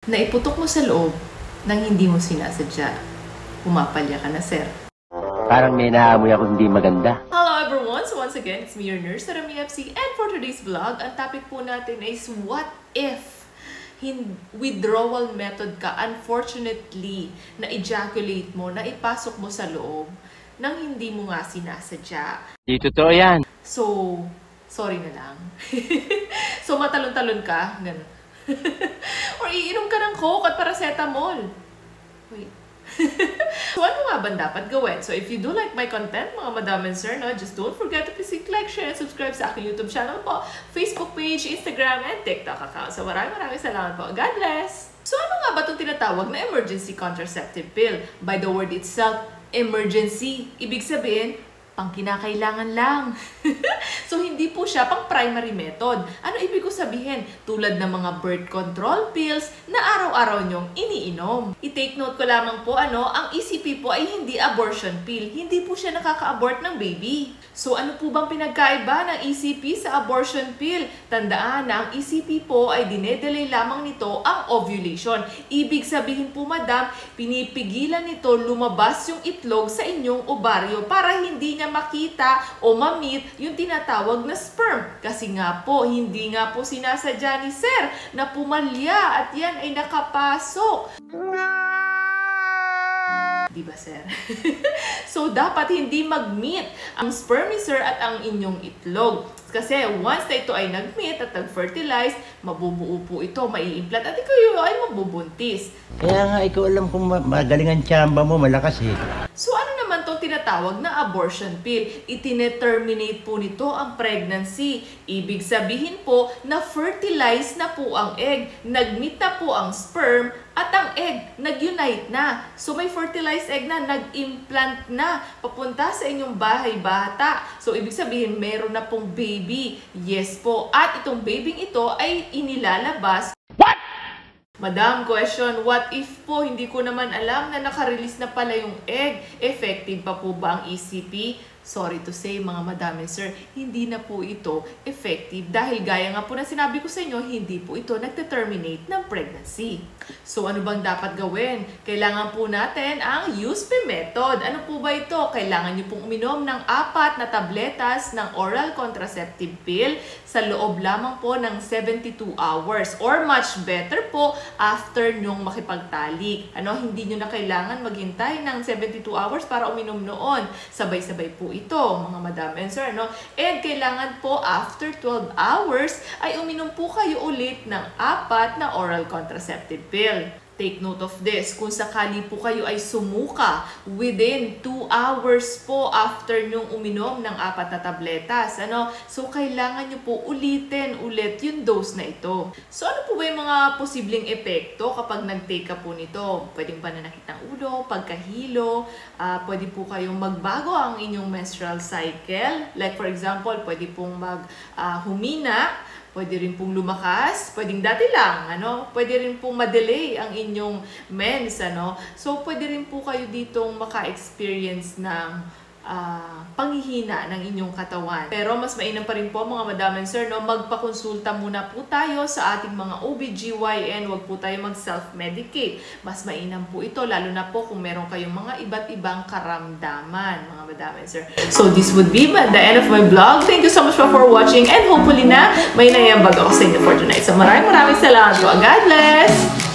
Naiputok mo sa loob nang hindi mo sinasadya. Pumapalya ka na, sir. Parang may naamoy ako hindi maganda. Hello everyone! So once again, it's me, your nurse, Rami FC. And for today's vlog, ang topic po natin is what if withdrawal method ka, unfortunately, na-ejaculate mo, na ipasok mo sa loob nang hindi mo nga sinasadya. Di totoo yan. So, sorry na lang. So, matalon-talon ka, ganun. Or iinom ka ng Coke at paracetamol. Wait. So, ano nga ba dapat gawin? So, if you do like my content, mga madam and sir, no, just don't forget to please like, share, and subscribe sa aking YouTube channel po, Facebook page, Instagram, and TikTok account. So, maraming salamat po. God bless! So, ano nga ba itong tinatawag na emergency contraceptive pill? By the word itself, emergency. Ibig sabihin, pang kinakailangan lang. So, hindi po siya pang primary method. Ano ibig ko sabihin? Tulad ng mga birth control pills na araw-araw nyong iniinom. I-take note ko lamang po, ang ECP po ay hindi abortion pill. Hindi po siya nakaka-abort ng baby. So, ano po bang pinagkaiba ng ECP sa abortion pill? Tandaan na ang ECP po ay dinedelay lamang nito ang ovulation. Ibig sabihin po, madam, pinipigilan nito lumabas yung itlog sa inyong ovaryo para hindi niya makita o ma-meet yung tinatawag na sperm. Kasi nga po, hindi nga po sinasadya ni sir na pumalya at yan ay nakapasok. Diba, sir? So, dapat hindi mag-meet ang sperm ni sir at ang inyong itlog. Kasi once na ito ay nag-meet at nag-fertilize, mabubuo po ito, mai-implant at ikaw ay mabubuntis. Kaya nga, ikaw alam kung magaling ang tsamba mo, malakas eh. So, ano naman itong tinatawag na abortion pill? Itineterminate po nito ang pregnancy. Ibig sabihin po na fertilize na po ang egg, nag-meet na po ang sperm, at ang egg, nag-unite na. So, may fertilized egg na, nag-implant na, papunta sa inyong bahay bata. So, ibig sabihin, meron na pong baby. Yes po. At itong baby ito ay inilalabas. What? Madam, question, what if po, hindi ko naman alam na nakarelease na pala yung egg? Effective pa po ba ang ECP? Sorry to say, mga madam and sir, hindi na po ito effective dahil gaya nga po na sinabi ko sa inyo, hindi po ito nagte-terminate ng pregnancy. So, ano bang dapat gawin? Kailangan po natin ang USP method. Ano po ba ito? Kailangan nyo pong uminom ng 4 na tabletas ng oral contraceptive pill sa loob lamang po ng 72 hours or much better po after nyong makipagtalik. Hindi nyo na kailangan maghintay ng 72 hours para uminom noon. Sabay-sabay po ito, mga madam and sir, And kailangan po after 12 hours ay uminom po kayo ulit ng 4 na oral contraceptive pill. Take note of this, kung sakali po kayo ay sumuka within 2 hours po after nyong uminom ng 4 na tabletas, So, kailangan nyo po ulitin ulit yung dose na ito. So, ano po ba yung mga posibleng epekto kapag nag-take ka po nito? Pwedeng pananakit ng ulo, pagkahilo, pwede po kayong magbago ang inyong menstrual cycle. Like for example, pwede pong humina, pwede rin pong lumakas, pwedeng dati lang, pwede rin pong ma-delay ang inyong mens, So, pwede rin po kayo ditong maka-experience ng panghihina ng inyong katawan. Pero mas mainam pa rin po, mga madam and sir, magpakonsulta muna po tayo sa ating mga OBGYN, wag po tayo mag-self-medicate. Mas mainam po ito, lalo na po kung meron kayong mga iba't ibang karamdaman, mga madam and sir. So, this would be the end of my vlog. Thank you so much for watching and hopefully na may naiambag ako sa inyo for tonight. So, maraming salamat po. God bless!